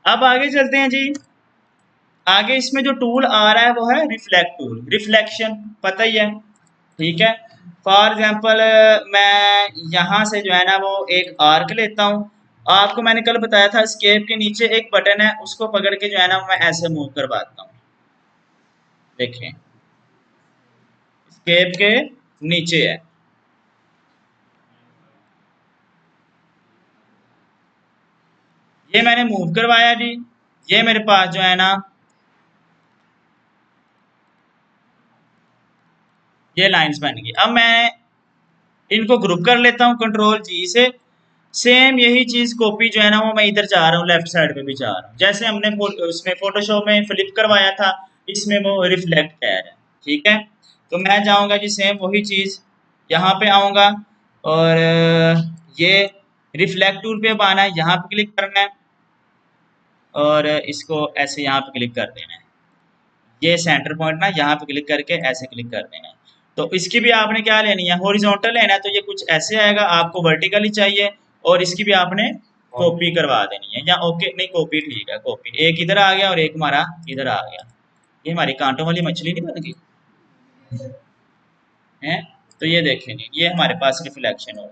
अब आगे चलते हैं जी। आगे इसमें जो टूल आ रहा है वो है रिफ्लेक्ट टूल, रिफ्लेक्शन पता ही है, ठीक है। फॉर एग्जाम्पल मैं यहाँ से जो है ना वो एक आर्क लेता हूँ। आपको मैंने कल बताया था स्केप के नीचे एक बटन है, उसको पकड़ के जो है ना मैं ऐसे मूव करवाता हूँ। देखिए स्केप के नीचे है, ये मैंने मूव करवाया जी। ये मेरे पास जो है ना ये लाइंस बन गई। अब मैं इनको ग्रुप कर लेता हूँ कंट्रोल जी से। सेम यही चीज कॉपी जो है ना वो मैं इधर जा रहा हूँ, लेफ्ट साइड पे भी जा रहा हूँ, जैसे हमने उसमें फोटोशॉप में फ्लिप करवाया था, इसमें वो रिफ्लेक्ट है, ठीक है। तो मैं जाऊंगा जी सेम वही चीज, यहाँ पे आऊंगा और ये रिफ्लेक्ट टूल पे अब आना है, यहाँ पे क्लिक करना है और इसको ऐसे यहाँ पे क्लिक कर देना है। ये सेंटर पॉइंट ना यहाँ पे क्लिक करके ऐसे क्लिक कर देना है। तो इसकी भी आपने क्या लेनी है, हॉरिजॉन्टल लेना है, तो ये कुछ ऐसे आएगा। आपको वर्टिकली चाहिए और इसकी भी आपने कॉपी करवा देनी है, या ओके नहीं कॉपी ठीक है, कॉपी। एक इधर आ गया और एक हमारा इधर आ गया। ये हमारी कांटों वाली मछली नहीं बन गई है। तो ये देखेंगे ये हमारे पास रिफ्लेक्शन हो,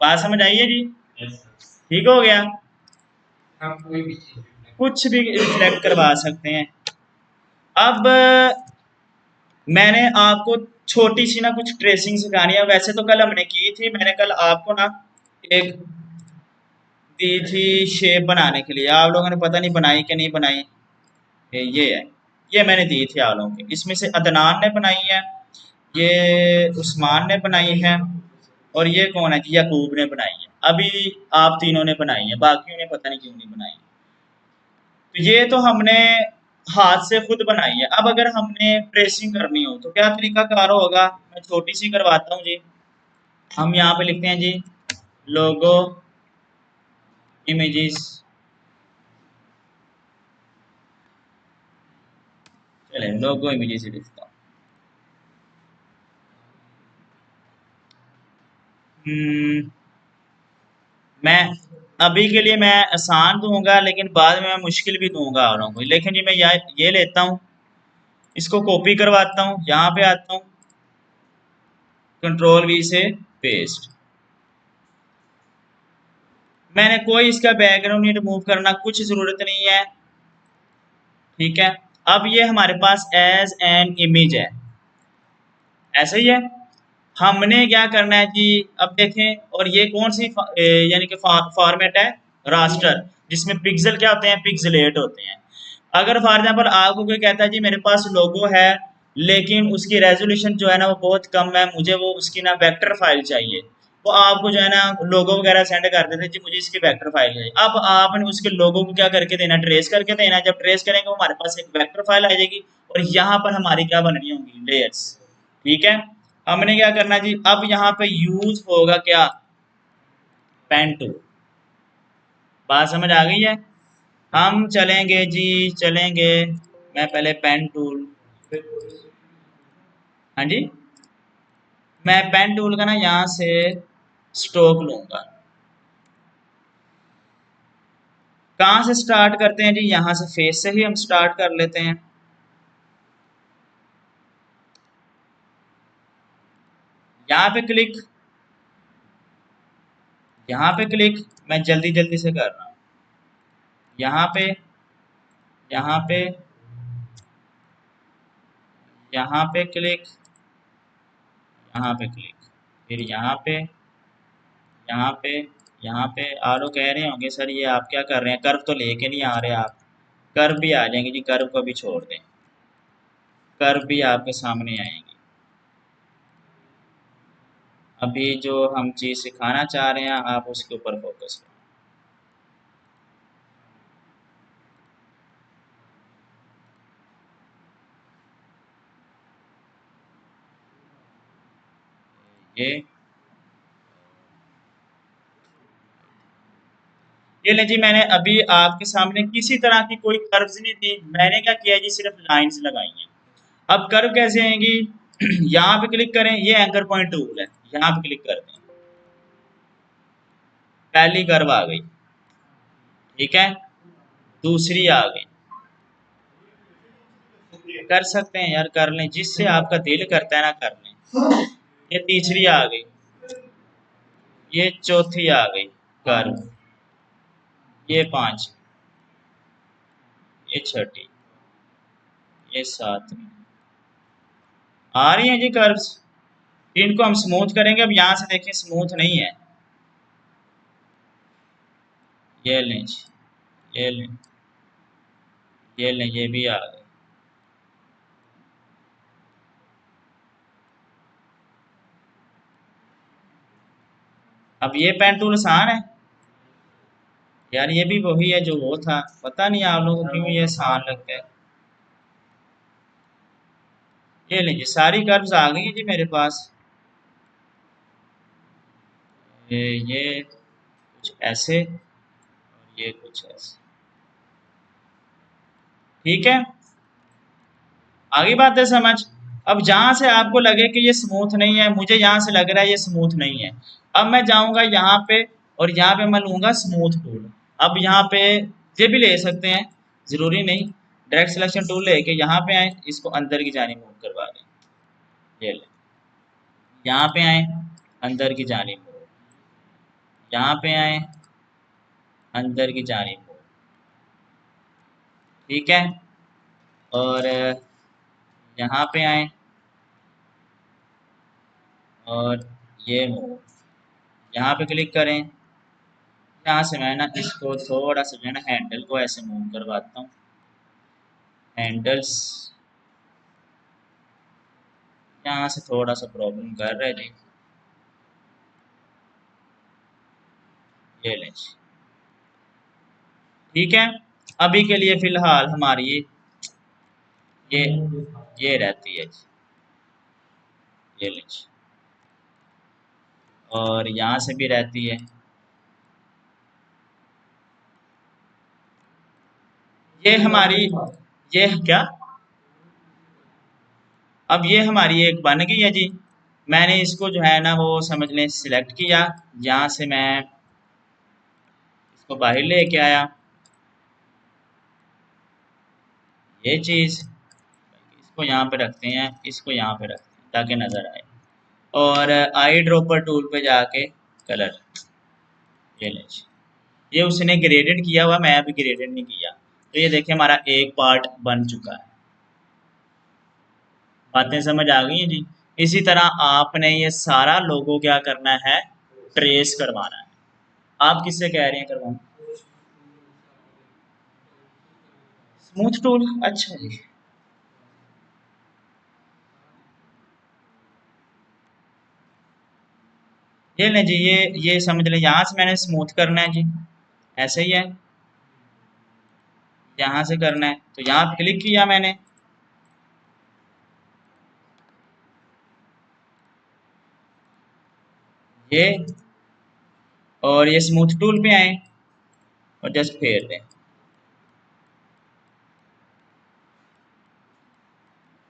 बात समझ आई है जी, ठीक हो गया। कुछ भी रिफ्लेक्ट करवा सकते हैं। अब मैंने आपको छोटी सी ना कुछ ट्रेसिंग सिखानी है। वैसे तो कल हमने की थी, मैंने कल आपको ना एक दी थी शेप बनाने के लिए, आप लोगों ने पता नहीं बनाई कि नहीं बनाई। ये है, ये मैंने दी थी आप लोगों की, इसमें से अदनान ने बनाई है, ये उस्मान ने बनाई है और ये कौन है जी, याकूब ने बनाई है। अभी आप तीनों ने बनाई है, बाकियों ने पता नहीं क्यों नहीं बनाई। तो ये तो हमने हाथ से खुद बनाई है। अब अगर हमने ट्रेसिंग करनी हो तो क्या तरीका कार होगा, मैं छोटी सी करवाता हूँ जी। हम यहाँ पे लिखते हैं जी लोगो इमेजेस, चले लोगो इमेजेस लिखता हूँ। मैं अभी के लिए मैं आसान दूंगा, लेकिन बाद में मैं मुश्किल भी दूंगा आप लोगों को। लेकिन जी मैं ये लेता हूँ, इसको कॉपी करवाता हूँ, यहाँ पे आता हूँ, कंट्रोल वी से पेस्ट। मैंने कोई इसका बैकग्राउंड नहीं रिमूव करना, कुछ ज़रूरत नहीं है, ठीक है। अब ये हमारे पास एज एन इमेज है, ऐसा ही है। हमने क्या करना है जी, अब देखें, और ये कौन सी यानी कि फॉर्मेट है, रास्टर, जिसमें पिक्सल क्या होते हैं, पिक्सलेट होते हैं। अगर फॉर एग्जांपल आपको कोई कहता है जी मेरे पास लोगो है लेकिन उसकी रेजोल्यूशन जो है ना वो बहुत कम है, मुझे वो उसकी ना वेक्टर फाइल चाहिए, वो आपको जो है ना लोगो वगैरह सेंड कर देते हैं जी मुझे इसकी वेक्टर फाइल चाहिए। अब आपने उसके लोगो को क्या करके देना, ट्रेस करके देना। जब ट्रेस करेंगे वो हमारे पास एक वेक्टर फाइल आ जाएगी और यहाँ पर हमारी क्या बननी होंगी, लेयर्स, ठीक है। हमने क्या करना जी, अब यहाँ पे यूज होगा क्या, पेन टूल। बात समझ आ गई है। हम चलेंगे जी, चलेंगे, मैं पहले पेन टूल, हाँ जी, मैं पेन टूल का ना यहाँ से स्ट्रोक लूंगा। कहाँ से स्टार्ट करते हैं जी, यहाँ से फेस से ही हम स्टार्ट कर लेते हैं। यहाँ पे क्लिक, यहाँ पे क्लिक, मैं जल्दी जल्दी से कर रहा हूँ। यहाँ पे, यहाँ पे, यहाँ पे क्लिक, यहाँ पे क्लिक, फिर यहाँ पे, यहाँ पे, यहाँ पे। आप लोग कह रहे होंगे सर ये आप क्या कर रहे हैं, कर्व तो लेके नहीं आ रहे आप। कर्व भी आ जाएंगे जी, कर्व को भी छोड़ दें, कर्व भी आपके सामने आएंगे। अभी जो हम चीज़ सिखाना चाह रहे हैं आप उसके ऊपर फोकस करें। ये लें जी, मैंने अभी आपके सामने किसी तरह की कोई कर्व्स नहीं दी, मैंने क्या किया जी सिर्फ लाइंस लगाई हैं। अब कर्व कैसे आएंगी यहाँ पे क्लिक करें, ये एंकर पॉइंट टूल है, यहाँ पे क्लिक करते हैं, पहली कर्व आ गई। ठीक है, दूसरी आ गई, कर सकते हैं यार, कर लें, जिससे आपका दिल करता है ना कर लें। ये तीसरी आ गई, ये चौथी आ गई कर्व, ये पांच, ये छठी, ये सातवीं, आ रही हैं जी कर्व्स। इनको हम स्मूथ करेंगे। अब यहाँ से देखिए स्मूथ नहीं है, ये लें जी, ये लें, ये लें, ये भी आ गए। अब ये पेन टूल आसान है यार, ये भी वही है जो वो था, पता नहीं आप लोगों को क्यों ये आसान लगता है। ये लीजिए सारी कर्व्स आ गई है जी मेरे पास। ये कुछ ऐसे और ये कुछ ऐसे, ठीक है, आगे बात है समझ। अब जहां से आपको लगे कि ये स्मूथ नहीं है, मुझे यहाँ से लग रहा है ये स्मूथ नहीं है, अब मैं जाऊंगा यहाँ पे और यहाँ पे मैं लूंगा स्मूथ टूल। अब यहाँ पे ये भी ले सकते हैं, जरूरी नहीं, डायरेक्ट सिलेक्शन टूल लेके यहाँ पे आए, इसको अंदर की जानी मूव करवा दें, ये ले, यहाँ पे आए, अंदर की जानी मूव, यहाँ पे आए, अंदर की जानी मूव, ठीक है, और यहाँ पे आए और ये मूव, यहाँ पे क्लिक करें। यहाँ से मैं ना इसको थोड़ा सा जो है ना हैंडल को ऐसे मूव करवाता हूँ, हैंडल्स यहाँ से थोड़ा सा प्रॉब्लम कर रहा है जी, ये लें जी, ठीक है। अभी के लिए फिलहाल हमारी ये ये रहती है जी, ये लें जी, और यहाँ से भी रहती है, ये हमारी, ये क्या, अब ये हमारी एक बन गई है जी। मैंने इसको जो है ना वो समझ लें सिलेक्ट किया, यहाँ से मैं इसको बाहर लेके आया, ये चीज़, इसको यहाँ पे रखते हैं, इसको यहाँ पे रखते हैं ताकि नज़र आए, और आई ड्रॉपर टूल पे जाके कलर, ये ले जी। ये उसने ग्रेडेड किया हुआ, मैं अभी ग्रेडेड नहीं किया, तो ये देखिए हमारा एक पार्ट बन चुका है। बातें समझ आ गई हैं जी। इसी तरह आपने ये सारा लोगो क्या करना है, ट्रेस करवाना है। आप किससे कह रहे हैं करवाना? स्मूथ टूल, अच्छा जी, ये लें जी, ये समझ लें, यहाँ से मैंने स्मूथ करना है जी, ऐसे ही है, यहाँ से करना है, तो यहाँ पे क्लिक किया मैंने, ये, और ये स्मूथ टूल पे आए और जस्ट फेर दें,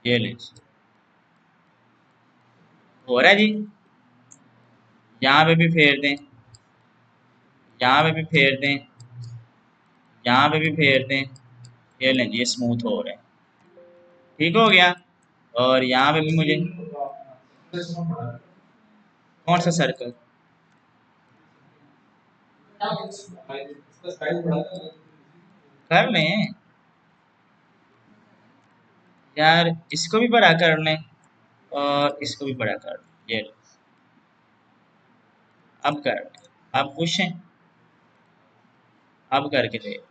ये लें जी, हो रहा है जी। यहाँ पे भी फेर दें, यहाँ पे भी फेर दें, यहाँ पे भी फेर दें, ये लें जी, ये स्मूथ हो रहा है, ठीक हो गया। और यहाँ पे भी मुझे कौन सा सर्कल कर लें यार, इसको भी बड़ा कर लें और इसको भी बड़ा कर लें, ये लो, अब कर लें, अब पूछें, अब करके दे,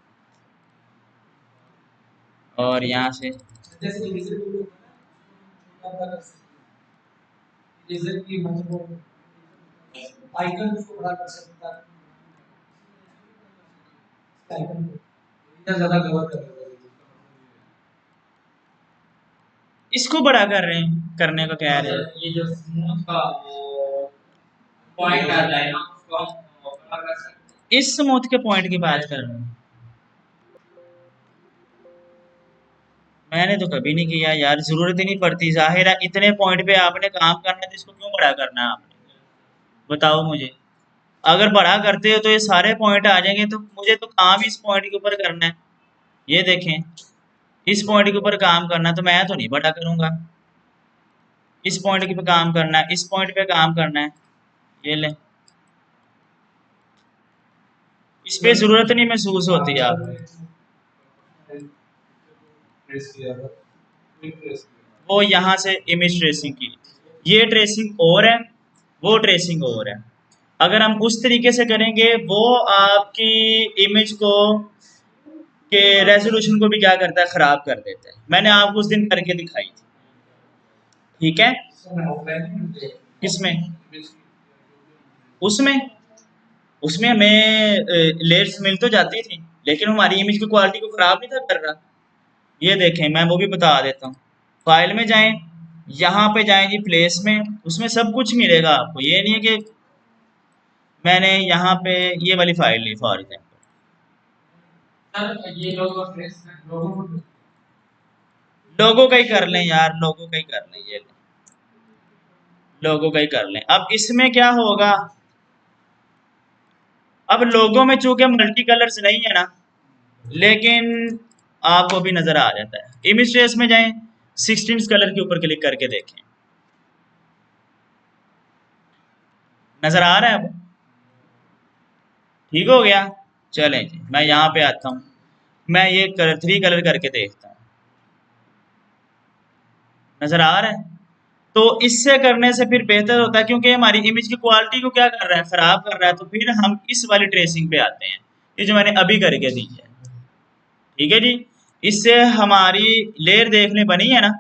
और यहाँ से इसको बड़ा कर रहे हैं, करने को कह रहे हैं, ये जो स्मूथ का वो पॉइंट आ जाएगा उसको हम बड़ा कर सकते हैं। इस स्मूथ के पॉइंट की बात कर रहे हैं, मैंने तो कभी नहीं किया यार, जरूरत ही नहीं पड़ती, जाहिर है इतने पॉइंट पे आपने काम करना है तो इसको क्यों बड़ा करना है आपने, बताओ मुझे। अगर बड़ा करते हो तो ये सारे पॉइंट आ जाएंगे, तो मुझे तो काम इस पॉइंट के ऊपर करना है। ये देखें, इस पॉइंट के ऊपर काम करना, तो मैं तो नहीं बड़ा करूंगा, इस पॉइंट के पे काम करना है, इस पॉइंट पे काम करना है। ये ले, इस पे जरूरत नहीं महसूस होती है आपको। वो यहाँ से इमेज ट्रेसिंग की, ये ट्रेसिंग और है, वो ट्रेसिंग और है। अगर हम उस तरीके से करेंगे, वो आपकी इमेज को के रेजोल्यूशन को भी क्या करता है, खराब कर देता है। मैंने आपको उस दिन करके दिखाई थी, ठीक है। किसमें? उसमें उसमें हमें लेयर्स मिल तो जाती थी, लेकिन हमारी इमेज की क्वालिटी को खराब नहीं था कर रहा। ये देखें, मैं वो भी बता देता हूँ। फाइल में जाएं, यहाँ पे जाएं जी प्लेस में, उसमें सब कुछ मिलेगा आपको। ये नहीं है कि मैंने यहाँ पे ये वाली फाइल ली फॉर एग्जाम्पल, लोगों का ही कर लें यार, लोगों का ही कर लें, ये लोगों का ही कर लें। अब इसमें क्या होगा, अब लोगों में चूंकि मल्टी कलर्स नहीं है ना, लेकिन आपको भी नजर आ जाता है। इमेज ट्रेस में जाएं, 16 कलर के ऊपर क्लिक करके देखें, नजर आ रहा है अब? ठीक हो गया। चलें जी, मैं यहाँ पे आता हूँ, मैं ये 3 कलर करके देखता हूँ, नजर आ रहा है? तो इससे करने से फिर बेहतर होता है, क्योंकि हमारी इमेज की क्वालिटी को क्या कर रहा है, खराब कर रहा है। तो फिर हम इस वाली ट्रेसिंग पे आते हैं, ये जो मैंने अभी करके दी है, ठीक है जी। इससे हमारी लेयर देखने बनी है ना,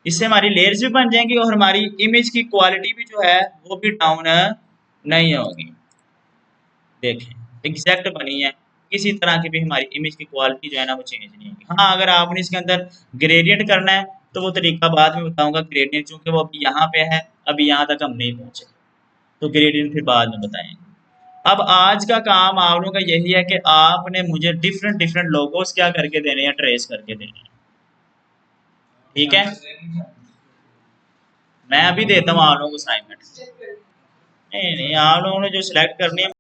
इससे हमारी लेयर्स भी बन जाएंगी और हमारी इमेज की क्वालिटी भी जो है वो भी डाउन नहीं होगी। देखें एग्जैक्ट बनी है, किसी तरह की भी हमारी इमेज की क्वालिटी जो है ना वो चेंज नहीं होगी। हाँ, अगर आपने इसके अंदर ग्रेडियंट करना है तो वो तरीका बाद में बताऊंगा। ग्रेडियंट चूंकि वो अभी यहाँ पे है, अभी यहाँ तक हम नहीं पहुंचे, तो ग्रेडियंट फिर बाद में बताएंगे। अब आज का काम आप लोगों का यही है कि आपने मुझे डिफरेंट डिफरेंट लोगोस क्या करके देने हैं, ट्रेस करके देने हैं, ठीक है। मैं अभी देता हूँ आप लोगों को असाइनमेंट। नहीं नहीं, आप लोगों ने जो सिलेक्ट करनी है